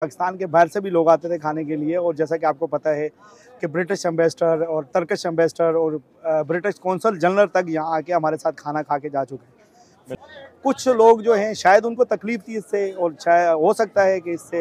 पाकिस्तान के बाहर से भी लोग आते थे खाने के लिए। और जैसा कि आपको पता है कि ब्रिटिश एम्बेसडर और टर्किश एम्बेसडर और ब्रिटिश कौंसल जनरल तक यहाँ आके हमारे साथ खाना खा के जा चुके हैं। कुछ लोग जो हैं शायद उनको तकलीफ थी इससे, और शायद हो सकता है कि इससे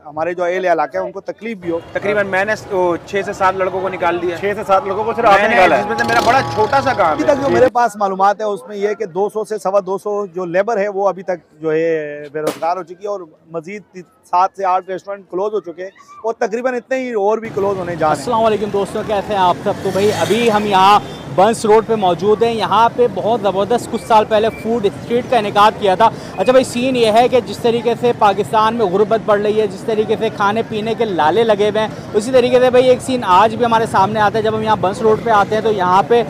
हमारे जो एल इलाके हैं उनको तकलीफ भी हो। तकरीबन मैंने 6 से 7 लड़कों को निकाल दिया। 6 से 7 लोगों को सिर्फ आपने निकाला है, जिसमें से मेरा बड़ा छोटा सा काम अभी है। तक जो मेरे पास मालूमात है उसमें यह है कि 200 से 250 जो लेबर है वो अभी तक जो है बेरोजगार हो चुकी है, और मजीद 7 से 8 रेस्टोरेंट क्लोज हो चुके हैं, और तकरीबन इतने ही और भी क्लोज होने जा रहे हैं। अस्सलाम वालेकुम दोस्तों, कैसे हैं आप सब। तो भाई अभी हम यहाँ बंस रोड पे मौजूद हैं। यहाँ पे बहुत ज़बरदस्त कुछ साल पहले फूड स्ट्रीट का इनेकाद किया था। अच्छा भाई, सीन ये है कि जिस तरीके से पाकिस्तान में गुर्बत बढ़ रही है, जिस तरीके से खाने पीने के लाले लगे हुए हैं, उसी तरीके से भाई एक सीन आज भी हमारे सामने आता है। जब हम यहाँ बंस रोड पे आते हैं तो यहाँ पे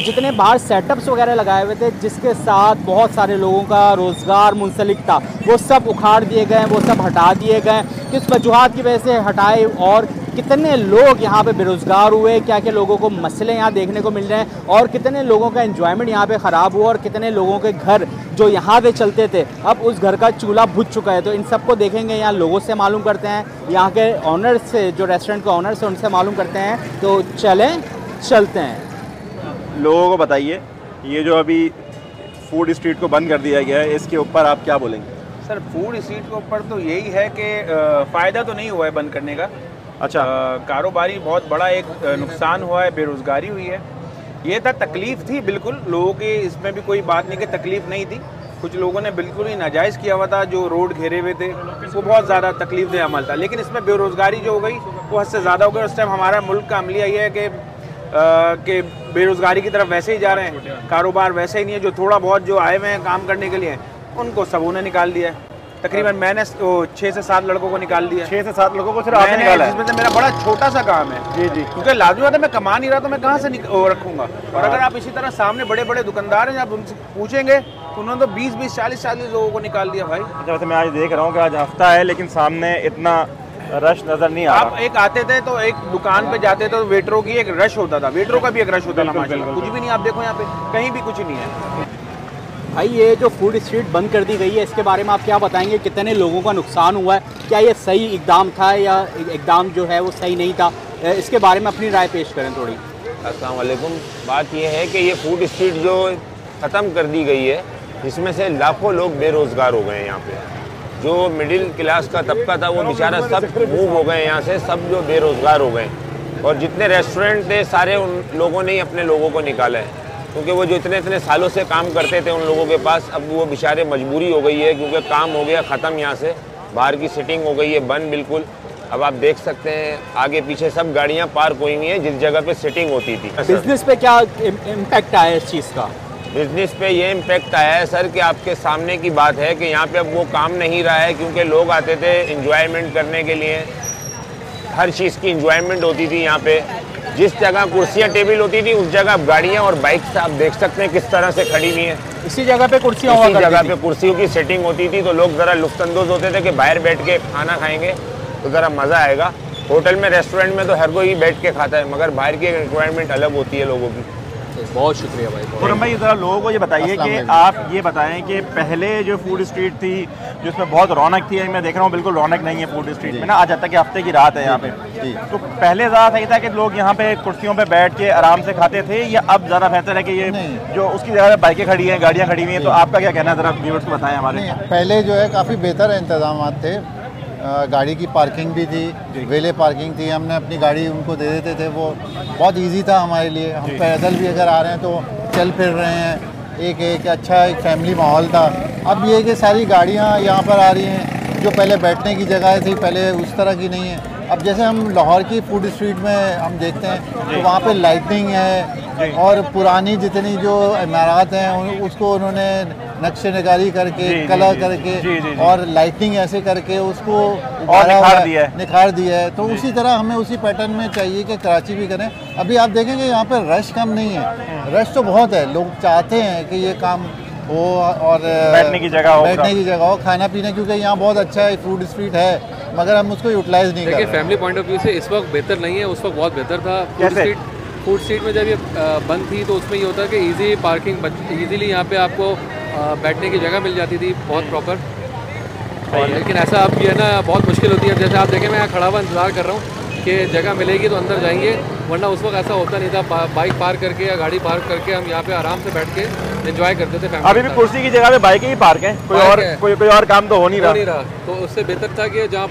जितने बाहर सेटअप्स वगैरह लगाए हुए थे जिसके साथ बहुत सारे लोगों का रोज़गार मुंसलिक था, वो सब उखाड़ दिए गए, वो सब हटा दिए गए। किस वजूहात की वजह से हटाए और कितने लोग यहाँ पे बेरोज़गार हुए, क्या क्या लोगों को मसले यहाँ देखने को मिल रहे हैं, और कितने लोगों का एंजॉयमेंट यहाँ पे ख़राब हुआ, और कितने लोगों के घर जो यहाँ पे चलते थे अब उस घर का चूल्हा बुझ चुका है। तो इन सबको देखेंगे, यहाँ लोगों से मालूम करते हैं, यहाँ के ऑनर से, जो रेस्टोरेंट के ऑनर से, उनसे मालूम करते हैं। तो चलते हैं। लोगों को बताइए, ये जो अभी फूड स्ट्रीट को बंद कर दिया गया है, इसके ऊपर आप क्या बोलेंगे? सर, फूड स्ट्रीट के ऊपर तो यही है कि फ़ायदा तो नहीं हुआ है बंद करने का। अच्छा, कारोबारी बहुत बड़ा एक नुकसान हुआ है, बेरोज़गारी हुई है। ये था, तकलीफ़ थी बिल्कुल लोगों की, इसमें भी कोई बात नहीं कि तकलीफ़ नहीं थी। कुछ लोगों ने बिल्कुल ही नाजायज़ किया हुआ था, जो रोड घेरे हुए थे वो बहुत ज़्यादा तकलीफ दे अमल था। लेकिन इसमें बेरोज़गारी जो हो गई वो हद से ज़्यादा हो गई। उस टाइम हमारा मुल्क का अमलिया ये है कि बेरोज़गारी की तरफ वैसे ही जा रहे हैं, कारोबार वैसे ही नहीं है। जो थोड़ा बहुत जो आए हुए हैं काम करने के लिए, उनको सबों ने निकाल दिया है। तकरीबन मैंने 6 से 7 लड़कों को निकाल दिया। 6 से 7 लोगों को सिर्फ आपने निकाला है, जिसमें से मेरा बड़ा छोटा सा काम है। जी जी, क्योंकि लाजमी बात है, मैं कमा नहीं रहा तो मैं कहाँ से रखूँगा। और अगर आप इसी तरह सामने बड़े बड़े दुकानदार हैं, आप उनसे पूछेंगे तो उन्होंने तो 20-20, 40-40 लोगों को निकाल दिया भाई। अच्छा, वैसे मैं आज देख रहा हूँ कि आज हफ्ता है लेकिन सामने इतना रश नज़र नहीं आ रहा। आप एक आते थे तो एक दुकान पे जाते थे तो वेटरों की एक रश होता था, वेटरों का भी एक रश होता था माशाल्लाह। कुछ भी नहीं, आप देखो यहाँ पे कहीं भी कुछ नहीं है भाई। ये जो फूड स्ट्रीट बंद कर दी गई है, इसके बारे में आप क्या बताएंगे? कितने लोगों का नुकसान हुआ है? क्या ये सही इकदाम था या इकदाम जो है वो सही नहीं था? इसके बारे में अपनी राय पेश करें थोड़ी। अस्सलाम वालेकुम। बात यह है कि ये फूड स्ट्रीट जो ख़त्म कर दी गई है, इसमें से लाखों लोग बेरोज़गार हो गए हैं। यहाँ पे जो मिडिल क्लास का तबका था वो बेचारा सब मूव हो गए यहाँ से, सब जो बेरोज़गार हो गए। और जितने रेस्टोरेंट थे सारे उन लोगों ने ही अपने लोगों को निकाला है, क्योंकि वो जो इतने सालों से काम करते थे उन लोगों के पास, अब वो बेचारे मजबूरी हो गई है क्योंकि काम हो गया ख़त्म। यहाँ से बाहर की सिटिंग हो गई है बंद बिल्कुल। अब आप देख सकते हैं आगे पीछे सब गाड़ियाँ पार्क हुई हुई हैं जिस जगह पे सिटिंग होती थी। बिजनेस पे क्या इम्पैक्ट आया इस चीज़ का? बिजनेस पे ये इम्पैक्ट आया है सर कि आपके सामने की बात है कि यहाँ पे अब वो काम नहीं रहा है, क्योंकि लोग आते थे इंजॉयमेंट करने के लिए, हर चीज़ की इंजॉयमेंट होती थी यहाँ पे। जिस जगह कुर्सियाँ टेबल होती थी उस जगह अब गाड़ियाँ और बाइक्स आप देख सकते हैं किस तरह से खड़ी हुई हैं। इसी जगह पे कुर्सियाँ इसी जगह पे कुर्सियों की सेटिंग होती थी, तो लोग ज़रा लुत्फ़अंदोज़ होते थे कि बाहर बैठ के खाना खाएंगे तो ज़रा मज़ा आएगा। होटल में, रेस्टोरेंट में तो हर कोई बैठ के खाता है, मगर बाहर की रिक्वायरमेंट अलग होती है लोगों की। बहुत शुक्रिया भाई। खुरम भाई, ज़रा लोगों को ये बताइए कि आप ये बताएं कि पहले जो फूड स्ट्रीट थी जिसमें बहुत रौनक थी, मैं देख रहा हूँ बिल्कुल रौनक नहीं है फूड स्ट्रीट में ना। आज तक कि हफ्ते की रात है यहाँ पे, तो पहले ज़्यादा सही था कि लोग यहाँ पे कुर्सियों पे बैठ के आराम से खाते थे, या अब ज़्यादा बेहतर है कि ये जो उसकी जगह बाइकें खड़ी हैं, गाड़ियाँ खड़ी हुई हैं? तो आपका क्या कहना है, ज़रा व्यूअर्स को बताएं हमारे। पहले जो है काफ़ी बेहतर इंतजाम थे, गाड़ी की पार्किंग भी थी, वेले पार्किंग थी, हमने अपनी गाड़ी उनको दे देते थे, वो बहुत इजी था हमारे लिए। हम पैदल भी अगर आ रहे हैं तो चल फिर रहे हैं, एक अच्छा एक फैमिली माहौल था। अब ये कि सारी गाड़ियाँ यहाँ पर आ रही हैं, जो पहले बैठने की जगह थी पहले उस तरह की नहीं है। अब जैसे हम लाहौर की फूड स्ट्रीट में हम देखते हैं तो वहाँ पे लाइटिंग है, और पुरानी जितनी जो इमारत हैं उसको उन्होंने नक्शे नगारी करके, कलर करके और लाइटिंग ऐसे करके उसको और निखार दिया है। तो उसी तरह हमें उसी पैटर्न में चाहिए कि कराची भी करें। अभी आप देखेंगे यहाँ पर रश कम नहीं है, रश तो बहुत है। लोग चाहते हैं कि ये काम हो और बैठने की जगह हो, खाना पीना, क्योंकि यहाँ बहुत अच्छा है फूड स्ट्रीट है, मगर हम उसको यूटिलाइज नहीं कर रहे। फैमिली पॉइंट ऑफ व्यू से इस वक्त बेहतर नहीं है, उस वक्त बहुत बेहतर था। फूड स्ट्रीट में जब ये बंद थी तो उसमें ये होता है कि ईजी पार्किंग, ईजीली यहाँ पे आपको बैठने की जगह मिल जाती थी बहुत प्रॉपर। और लेकिन ऐसा अब ये है ना बहुत मुश्किल होती है। जैसे आप देखें मैं यहाँ खड़ा हुआ इंतज़ार कर रहा हूँ कि जगह मिलेगी तो अंदर जाएंगे, वरना उस वक्त ऐसा होता नहीं था। बाइक पार्क करके या गाड़ी पार्क करके हम यहाँ पे आराम से बैठ के एंजॉय करते थे। अभी भी कुर्सी की जगह पे बाइकें ही पार्क हैं, कोई और काम तो हो नहीं रहा। तो उससे बेहतर था कि जहाँ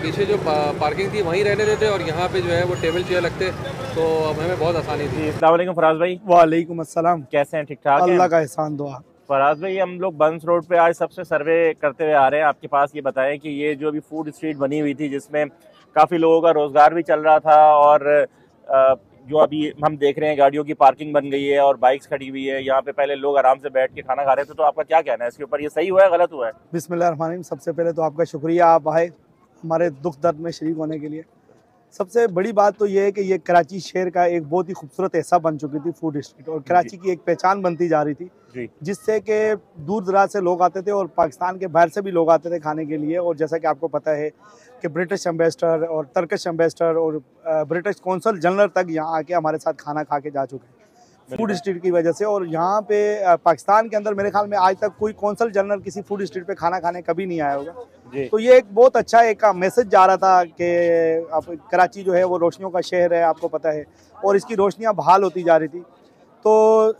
पीछे जो पार्किंग थी वहीं रहने देते और यहाँ पे जो है वो टेबल चेयर लगते, तो हमें बहुत आसानी थी। अस्सलाम वालेकुम फराज भाई। वालेकुम अस्सलाम। कैसे हैं? ठीक ठाक? अल्लाह का एहसान दुआ। फराज भाई, हम लोग बंस रोड पे आज सबसे सर्वे करते हुए आ रहे हैं आपके पास। ये बताएं कि ये जो अभी फूड स्ट्रीट बनी हुई थी जिसमें काफ़ी लोगों का रोज़गार भी चल रहा था, और जो अभी हम देख रहे हैं गाड़ियों की पार्किंग बन गई है और बाइक्स खड़ी हुई है, यहाँ पे पहले लोग आराम से बैठ के खाना खा रहे थे, तो आपका क्या कहना है इसके ऊपर? ये सही हुआ है, गलत हुआ है? बिस्मिल्लाहिर्रहमानिर्रहीम। सबसे पहले तो आपका शुक्रिया, आप आए हमारे दुख दर्द में शरीक होने के लिए। सबसे बड़ी बात तो ये है कि ये कराची शहर का एक बहुत ही खूबसूरत हिस्सा बन चुकी थी फूड स्ट्रीट, और कराची की एक पहचान बनती जा रही थी, जिससे कि दूर दराज से लोग आते थे और पाकिस्तान के बाहर से भी लोग आते थे खाने के लिए। और जैसा कि आपको पता है कि ब्रिटिश एम्बेसडर और टर्किश एम्बेसडर और ब्रिटिश कौंसल जनरल तक यहाँ आके हमारे साथ खाना खा के जा चुके हैं फूड स्ट्रीट की वजह से। और यहाँ पे पाकिस्तान के अंदर मेरे ख्याल में आज तक कोई कौंसल जनरल किसी फूड स्ट्रीट पे खाना खाने कभी नहीं आया होगा। तो ये एक बहुत अच्छा एक मैसेज जा रहा था कि अब कराची जो है वो रोशनियों का शहर है, आपको पता है, और इसकी रोशनियाँ बहाल होती जा रही थी। तो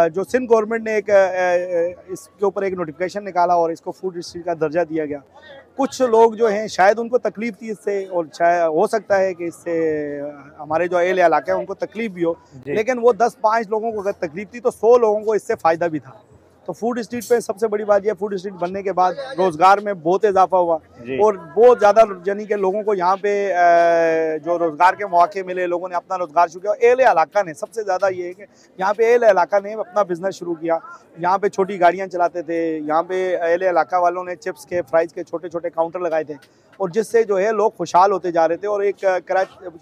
जो सिंध गवर्नमेंट ने इसके ऊपर एक नोटिफिकेशन निकाला और इसको फूड स्ट्रीट का दर्जा दिया गया। कुछ लोग जो हैं शायद उनको तकलीफ थी इससे, और शायद हो सकता है कि इससे हमारे जो एल इलाका है उनको तकलीफ भी हो, लेकिन वो 10-5 लोगों को अगर तकलीफ थी तो 100 लोगों को इससे फ़ायदा भी था। तो फूड स्ट्रीट पे सबसे बड़ी बात यह, फूड स्ट्रीट बनने के बाद रोज़गार में बहुत इजाफा हुआ और बहुत ज़्यादा यानी कि लोगों को यहाँ पे जो रोज़गार के मौके मिले, लोगों ने अपना रोज़गार शुरू किया। एल इलाका ने सबसे ज़्यादा ये है कि यहाँ पे एल इलाका ने अपना बिजनेस शुरू किया। यहाँ पे छोटी गाड़ियाँ चलाते थे, यहाँ पे एल इलाका वालों ने चिप्स के फ्राइज़ के छोटे छोटे काउंटर लगाए थे, और जिससे जो है लोग खुशहाल होते जा रहे थे। और एक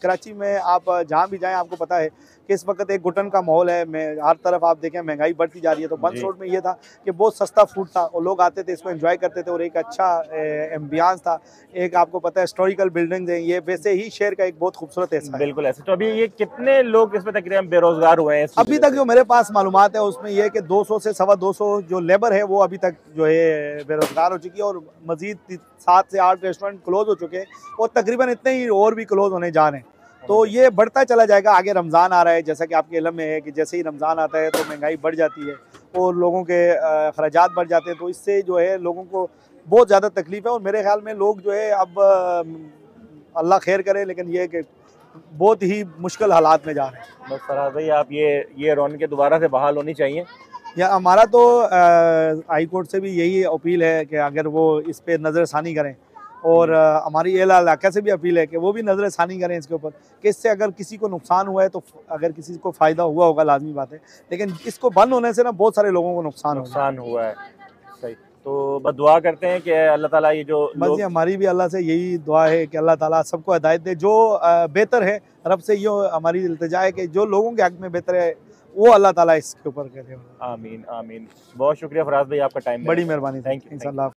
कराची में आप जहाँ भी जाएँ आपको पता है कि इस वक्त एक घुटन का माहौल है, हर तरफ आप देखें महंगाई बढ़ती जा रही है। तो बंस रोड में ये था कि बहुत सस्ता फूड था और लोग आते थे, इसको एंजॉय करते थे, और एक अच्छा एम्बियंस था। एक आपको पता है हिस्टोरिकल बिल्डिंग्स हैं, ये वैसे ही शहर का एक बहुत खूबसूरत हिस्सा है। बिल्कुल ऐसे। तो अभी ये कितने लोग इसमें तकरीबन बेरोजगार हुए हैं? अभी तक जो मेरे पास मालूमात है उसमें यह कि 200 से 250 जो लेबर है वो अभी तक जो है बेरोजगार हो चुकी है, और मजीद 7 से 8 रेस्टोरेंट क्लोज हो चुके हैं, और तकरीबन इतने ही और भी क्लोज होने जा रहे हैं। तो ये बढ़ता चला जाएगा। आगे रमज़ान आ रहा है, जैसा कि आपके इल्म में है कि जैसे ही रमज़ान आता है तो महंगाई बढ़ जाती है और लोगों के खर्चात बढ़ जाते हैं, तो इससे जो है लोगों को बहुत ज़्यादा तकलीफ है। और मेरे ख्याल में लोग जो है अब अल्लाह खैर करे, लेकिन ये कि बहुत ही मुश्किल हालात में जा रहे हैं। बस फराज भाई, आप ये रौनकें दोबारा से बहाल होनी चाहिए। या हमारा तो हाई कोर्ट से भी यही अपील है कि अगर वो इस पर नज़रसानी करें, और हमारी एला इलाका से भी अपील है कि वो भी नज़रसानी करें इसके ऊपर, कि इससे अगर किसी को नुकसान हुआ है तो अगर किसी को फ़ायदा हुआ होगा लाजमी बात है, लेकिन इसको बंद होने से ना बहुत सारे लोगों को नुकसान हुआ है। सही। तो बस दुआ करते हैं कि अल्लाह ताला ये जो बस ये हमारी भी अल्लाह से यही दुआ है कि अल्लाह ताला सबको हिदायत दे, जो बेहतर है। रब से ये हमारी इल्तिजा है कि जो लोगों के हक में बेहतर है वो अल्लाह ताला इसके ऊपर करे। आमीन आमीन। बहुत शुक्रिया फराज भाई, आपका टाइम, बड़ी मेहरबानी। Thank you.